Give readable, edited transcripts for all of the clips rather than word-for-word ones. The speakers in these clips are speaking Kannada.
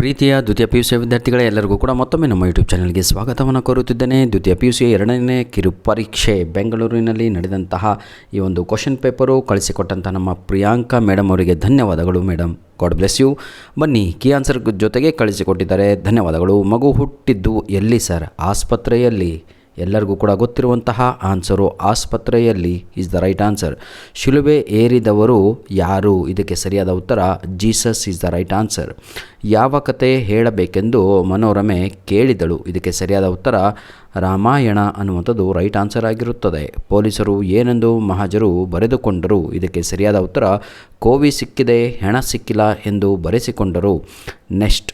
ಪ್ರೀತಿಯ ದ್ವಿತೀಯ ಪಿ ಯು ಸಿ ವಿದ್ಯಾರ್ಥಿಗಳೇ, ಎಲ್ಲರಿಗೂ ಕೂಡ ಮತ್ತೊಮ್ಮೆ ನಮ್ಮ ಯೂಟ್ಯೂಬ್ ಚಾನಲ್ಗೆ ಸ್ವಾಗತವನ್ನು ಕೋರುತ್ತಿದ್ದೇನೆ. ದ್ವಿತೀಯ ಪಿ ಯು ಸಿ ಎರಡನೇ ಕಿರು ಪರೀಕ್ಷೆ ಬೆಂಗಳೂರಿನಲ್ಲಿ ನಡೆದಂತಹ ಈ ಒಂದು ಕ್ವಶನ್ ಪೇಪರು ಕಳಿಸಿಕೊಟ್ಟಂಥ ನಮ್ಮ ಪ್ರಿಯಾಂಕಾ ಮೇಡಮ್ ಅವರಿಗೆ ಧನ್ಯವಾದಗಳು. Madam, god bless you. ಬನ್ನಿ, ಕೀ ಆನ್ಸರ್ ಜೊತೆಗೆ ಕಳಿಸಿಕೊಟ್ಟಿದ್ದಾರೆ, ಧನ್ಯವಾದಗಳು. ಮಗು ಹುಟ್ಟಿದ್ದು ಎಲ್ಲಿ ಸರ್? ಆಸ್ಪತ್ರೆಯಲ್ಲಿ. ಎಲ್ಲರಿಗೂ ಕೂಡ ಗೊತ್ತಿರುವಂತಹ ಆನ್ಸರು ಆಸ್ಪತ್ರೆಯಲ್ಲಿ ಈಸ್ ದ ರೈಟ್ ಆನ್ಸರ್. ಶಿಲುಬೆ ಏರಿದವರು ಯಾರು? ಇದಕ್ಕೆ ಸರಿಯಾದ ಉತ್ತರ Jesus is the right answer. ಯಾವ ಕತೆ ಹೇಳಬೇಕೆಂದು ಮನೋರಮೆ ಕೇಳಿದಳು? ಇದಕ್ಕೆ ಸರಿಯಾದ ಉತ್ತರ ರಾಮಾಯಣ ಅನ್ನುವಂಥದ್ದು ರೈಟ್ ಆನ್ಸರ್ ಆಗಿರುತ್ತದೆ. ಪೊಲೀಸರು ಏನೆಂದು ಮಹಾಜರು ಬರೆದುಕೊಂಡರು? ಇದಕ್ಕೆ ಸರಿಯಾದ ಉತ್ತರ ಕೋವಿ ಸಿಕ್ಕಿದೆ, ಹೆಣ ಸಿಕ್ಕಿಲ್ಲ ಎಂದು ಬರೆಸಿಕೊಂಡರು. ನೆಕ್ಸ್ಟ್,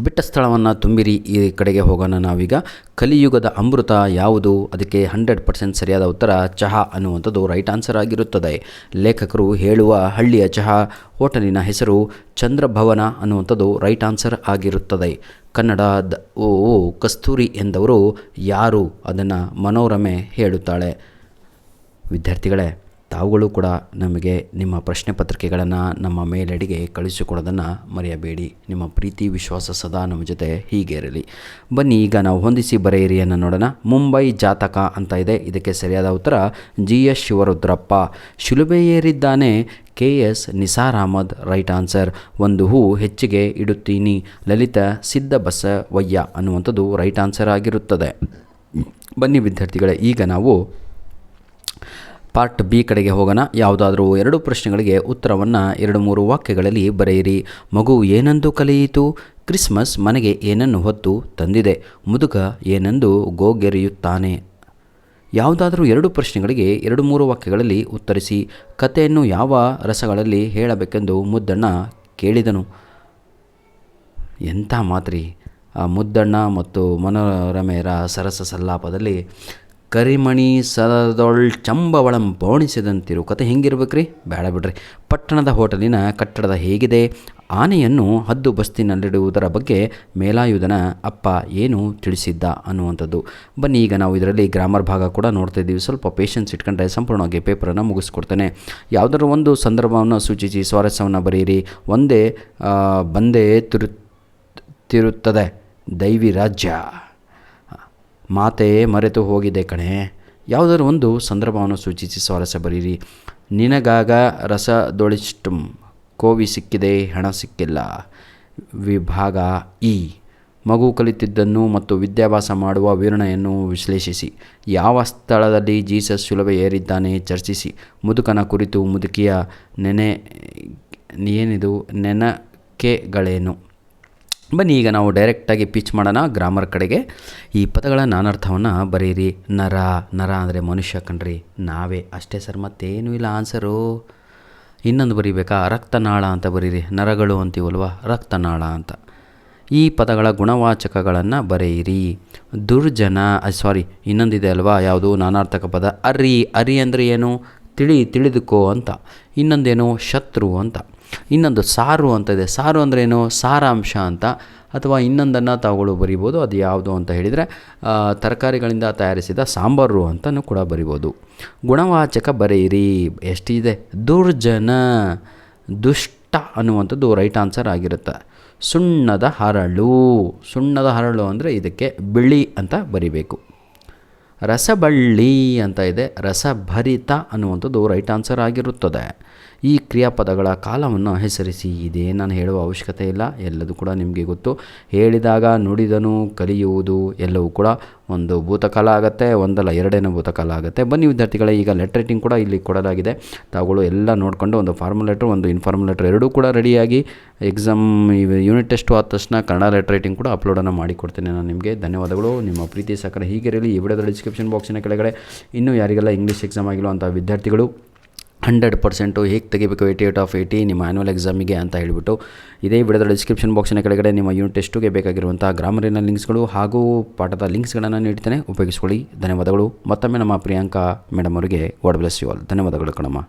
ಬಿಟ್ಟ ಸ್ಥಳವನ್ನು ತುಂಬಿರಿ. ಈ ಕಡೆಗೆ ಹೋಗೋಣ ನಾವೀಗ. ಕಲಿಯುಗದ ಅಮೃತ ಯಾವುದು? ಅದಕ್ಕೆ 100% ಸರಿಯಾದ ಉತ್ತರ ಚಹಾ ಅನ್ನುವಂಥದ್ದು ರೈಟ್ ಆನ್ಸರ್ ಆಗಿರುತ್ತದೆ. ಲೇಖಕರು ಹೇಳುವ ಹಳ್ಳಿಯ ಚಹಾ ಹೋಟೆಲಿನ ಹೆಸರು ಚಂದ್ರಭವನ ಅನ್ನುವಂಥದ್ದು ರೈಟ್ ಆನ್ಸರ್ ಆಗಿರುತ್ತದೆ. ಕನ್ನಡದ ಕಸ್ತೂರಿ ಎಂದವರು ಯಾರು? ಅದನ್ನು ಮನೋರಮೆ ಹೇಳುತ್ತಾಳೆ. ವಿದ್ಯಾರ್ಥಿಗಳೇ, ತಾವುಗಳು ಕೂಡ ನಮಗೆ ನಿಮ್ಮ ಪ್ರಶ್ನೆ ಪತ್ರಿಕೆಗಳನ್ನು ನಮ್ಮ ಮೇಲಡಿಗೆ ಕಳಿಸಿಕೊಡೋದನ್ನು ಮರೆಯಬೇಡಿ. ನಿಮ್ಮ ಪ್ರೀತಿ ವಿಶ್ವಾಸ ಸದಾ ನಮ್ಮ ಜೊತೆ ಹೀಗೆ ಇರಲಿ. ಬನ್ನಿ, ಈಗ ನಾವು ಹೊಂದಿಸಿ ಬರೆಯಿರಿಯನ್ನು ನೋಡೋಣ. ಮುಂಬೈ ಜಾತಕ ಅಂತ ಇದೆ. ಇದಕ್ಕೆ ಸರಿಯಾದ ಉತ್ತರ GS ಶಿವರುದ್ರಪ್ಪ. ಶಿಲುಬೆ ಏರಿದ್ದಾನೆ KS Nisar Ahmad, right answer. ಒಂದು ಹೂ ಹೆಚ್ಚಿಗೆ ಇಡುತ್ತೀನಿ ಲಲಿತ ಸಿದ್ದಬಸವಯ್ಯ ಅನ್ನುವಂಥದ್ದು ರೈಟ್ ಆನ್ಸರ್ ಆಗಿರುತ್ತದೆ. ಬನ್ನಿ ವಿದ್ಯಾರ್ಥಿಗಳೇ, ಈಗ ನಾವು ಪಾರ್ಟ್ ಬಿ ಕಡೆಗೆ ಹೋಗೋಣ. ಯಾವುದಾದ್ರೂ 2 ಪ್ರಶ್ನೆಗಳಿಗೆ ಉತ್ತರವನ್ನು 2-3 ವಾಕ್ಯಗಳಲ್ಲಿ ಬರೆಯಿರಿ. ಮಗು ಏನೆಂದು ಕಲಿಯಿತು? ಕ್ರಿಸ್ಮಸ್ ಮನೆಗೆ ಏನನ್ನು ಹೊತ್ತು ತಂದಿದೆ? ಮುದುಕ ಏನೆಂದು ಗೋಗೆರೆಯುತ್ತಾನೆ? ಯಾವುದಾದ್ರೂ 2 ಪ್ರಶ್ನೆಗಳಿಗೆ 2-3 ವಾಕ್ಯಗಳಲ್ಲಿ ಉತ್ತರಿಸಿ. ಕಥೆಯನ್ನು ಯಾವ ರಸಗಳಲ್ಲಿ ಹೇಳಬೇಕೆಂದು ಮುದ್ದಣ್ಣ ಕೇಳಿದನು? ಎಂಥ ಮಾತ್ರಿ ಆ ಮುದ್ದಣ್ಣ ಮತ್ತು ಮನೋರಮೆಯರ ಸರಸ ಸಲ್ಲಾಪದಲ್ಲಿ ಕರಿಮಣಿ ಸದದೊಳ್ ಚಂಬವಳಂ ಪೋಣಿಸಿದಂತಿರು. ಕತೆ ಹೆಂಗಿರ್ಬೇಕ್ರಿ? ಬೇಡ ಬಿಡ್ರಿ. ಪಟ್ಟಣದ ಹೋಟೆಲಿನ ಕಟ್ಟಡದ ಹೇಗಿದೆ? ಆನೆಯನ್ನು ಹದ್ದು ಬಸ್ತಿನಲ್ಲಿಡುವುದರ ಬಗ್ಗೆ ಮೇಲಾಯುಧನ ಅಪ್ಪ ಏನು ತಿಳಿಸಿದ್ದ ಅನ್ನುವಂಥದ್ದು. ಬನ್ನಿ, ಈಗ ನಾವು ಇದರಲ್ಲಿ ಗ್ರಾಮರ್ ಭಾಗ ಕೂಡ ನೋಡ್ತಾ ಇದ್ದೀವಿ. ಸ್ವಲ್ಪ ಪೇಷನ್ಸ್ ಇಟ್ಕೊಂಡ್ರೆ ಸಂಪೂರ್ಣವಾಗಿ ಪೇಪರನ್ನು ಮುಗಿಸ್ಕೊಡ್ತೇನೆ. ಯಾವುದಾದ್ರೂ ಒಂದು ಸಂದರ್ಭವನ್ನು ಸೂಚಿಸಿ ಸ್ವಾರಸ್ಯವನ್ನು ಬರೆಯಿರಿ. ಒಂದೇ ಬಂದೇ ತಿರುತ್ತದೆ ದೈವಿ ರಾಜ್ಯ. ಮಾತೆ ಮರೆತು ಹೋಗಿದೆ ಕಣೆ. ಯಾವುದಾದ್ರು ಒಂದು ಸಂದರ್ಭವನ್ನು ಸೂಚಿಸಿ ಸ್ವಾರಸ್ಯ ಬರೀರಿ. ನಿನಗಾಗ ರಸದೊಳಿಷ್ಟಂ ಕೋವಿ ಸಿಕ್ಕಿದೆ, ಹಣ ಸಿಕ್ಕಿಲ್ಲ. ವಿಭಾಗ ಇ. ಮಗು ಕಲಿತಿದ್ದನ್ನು ಮತ್ತು ವಿದ್ಯಾಭ್ಯಾಸ ಮಾಡುವ ವಿವರಣೆಯನ್ನು ವಿಶ್ಲೇಷಿಸಿ. ಯಾವ ಸ್ಥಳದಲ್ಲಿ ಜೀಸಸ್ ಶಿಲುಬೆ ಏರಿದ್ದಾನೆ ಚರ್ಚಿಸಿ. ಮುದುಕನ ಕುರಿತು ಮುದುಕಿಯ ನೆನಕೆಗಳೇನು? ಬನ್ನಿ, ಈಗ ನಾವು ಡೈರೆಕ್ಟಾಗಿ ಪಿಚ್ ಮಾಡೋಣ ಗ್ರಾಮರ್ ಕಡೆಗೆ. ಈ ಪದಗಳ ನಾನರ್ಥವನ್ನು ಬರೀರಿ. ನರ ಅಂದರೆ ಮನುಷ್ಯ ಕಣ್ರಿ, ನಾವೇ ಅಷ್ಟೇ ಸರ್, ಮತ್ತೇನೂ ಇಲ್ಲ ಆನ್ಸರು. ಇನ್ನೊಂದು ಬರೀಬೇಕಾ? ರಕ್ತನಾಳ ಅಂತ ಬರೀರಿ. ನರಗಳು ಅಂತೀವಲ್ವ, ರಕ್ತನಾಳ ಅಂತ. ಈ ಪದಗಳ ಗುಣವಾಚಕಗಳನ್ನು ಬರೆಯಿರಿ. ದುರ್ಜನ, ಇನ್ನೊಂದಿದೆ ಅಲ್ವಾ, ಯಾವುದು ನಾನಾರ್ಥಕ ಪದ? ಅರಿ ಅಂದರೆ ಏನು? ತಿಳಿದುಕೋ ಅಂತ. ಇನ್ನೊಂದೇನು? ಶತ್ರು ಅಂತ. ಇನ್ನೊಂದು ಸಾರು ಅಂತ ಇದೆ. ಸಾರು ಅಂದರೆ ಏನು? ಸಾರಾಂಶ ಅಂತ. ಅಥವಾ ಇನ್ನೊಂದನ್ನು ತಾವುಗಳು ಬರಿಬೋದು. ಅದು ಯಾವುದು ಅಂತ ಹೇಳಿದರೆ ತರಕಾರಿಗಳಿಂದ ತಯಾರಿಸಿದ ಸಾಂಬಾರು ಅಂತಲೂ ಕೂಡ ಬರಿಬೋದು. ಗುಣವಾಚಕ ಬರೆಯಿರಿ. ಎಷ್ಟಿದೆ? ದುರ್ಜನ, ದುಷ್ಟ ಅನ್ನುವಂಥದ್ದು ರೈಟ್ ಆನ್ಸರ್ ಆಗಿರುತ್ತೆ. ಸುಣ್ಣದ ಹರಳು ಅಂದರೆ ಇದಕ್ಕೆ ಬಿಳಿ ಅಂತ ಬರಿಬೇಕು. ರಸಬಳ್ಳಿ ಅಂತ ಇದೆ. ರಸಭರಿತ ಅನ್ನುವಂಥದ್ದು ರೈಟ್ ಆನ್ಸರ್ ಆಗಿರುತ್ತದೆ. ಈ ಕ್ರಿಯಾಪದಗಳ ಕಾಲವನ್ನು ಹೆಸರಿಸಿ. ಇದೇ ನಾನು ಹೇಳುವ ಅವಶ್ಯಕತೆ ಇಲ್ಲ, ಎಲ್ಲದೂ ಕೂಡ ನಿಮಗೆ ಗೊತ್ತು. ಹೇಳಿದಾಗ ನುಡಿದನು ಕಲಿಯುವುದು ಎಲ್ಲವೂ ಕೂಡ ಒಂದು ಭೂತಕಾಲ ಆಗುತ್ತೆ, ಒಂದಲ್ಲ ಎರಡೇನೋ ಭೂತಕಾಲ ಆಗುತ್ತೆ. ಬನ್ನಿ ವಿದ್ಯಾರ್ಥಿಗಳೇ, ಈಗ ಲೆಟರ್ ರೈಟಿಂಗ್ ಕೂಡ ಇಲ್ಲಿ ಕೊಡಲಾಗಿದೆ. ತಾವುಗಳು ಎಲ್ಲ ನೋಡಿಕೊಂಡು ಒಂದು ಫಾರ್ಮಲ್ ಲೆಟ್ರ್, ಒಂದು ಇನ್ಫಾರ್ಮಲ್ ಲೆಟ್ರ್ ಎರಡೂ ಕೂಡ ರೆಡಿಯಾಗಿ ಎಕ್ಸಾಮ್ ಯೂನಿಟ್ ಟೆಸ್ಟು ಆದ ತಕ್ಷಣ ಕನ್ನಡ ಲೆಟರ್ ರೈಟಿಂಗ್ ಕೂಡ ಅಪ್ಲೋಡನ್ನು ಮಾಡಿಕೊಡ್ತೇನೆ ನಾನು ನಿಮಗೆ. ಧನ್ಯವಾದಗಳು. ನಿಮ್ಮ ಪ್ರೀತಿ ಸಹಕಾರ ಹೀಗಿರಲಿ. ಈ ವಿಡಿಯೋದ ಡಿಸ್ಕ್ರಿಪ್ಷನ್ ಬಾಕ್ಸಿನ ಕೆಳಗಡೆ ಇನ್ನೂ ಯಾರಿಗೆಲ್ಲ ಇಂಗ್ಲೀಷ್ ಎಕ್ಸಾಮ್ ಆಗಿಲ್ಲ ಅಂತ ವಿದ್ಯಾರ್ಥಿಗಳು 100% ಹೇಗೆ ತೆಗಿಬೇಕು 88/80 ನಿಮ್ಮ ಆ್ಯನ್ಯುವಲ್ ಎಕ್ಸಾಮಿಗೆ ಅಂತ ಹೇಳಿಬಿಟ್ಟು ಇದೇ ವಿಡಿಯೋದ ಡಿಸ್ಕ್ರಿಪ್ಷನ್ ಬಾಕ್ಸಿನ ಕೆಳಗಡೆ ನಿಮ್ಮ ಯೂನಿಟ್ ಟೆಸ್ಟ್ಗೆ ಬೇಕಾಗಿರುವಂಥ ಗ್ರಾಮರಿನ ಲಿಂಕ್ಸ್ಗಳು ಹಾಗೂ ಪಾಠದ ಲಿಂಕ್ಸ್ಗಳನ್ನು ನೀಡ್ತೇನೆ, ಉಪಯೋಗಿಸ್ಕೊಳ್ಳಿ. ಧನ್ಯವಾದಗಳು. ಮತ್ತೊಮ್ಮೆ ನಮ್ಮ ಪ್ರಿಯಾಂಕಾ ಮೇಡಮ್ ಅವರಿಗೆ ಗಾಡ್ ಬ್ಲೆಸ್ ಯು ಆಲ್. ಧನ್ಯವಾದಗಳು ಕಣಮ್ಮ.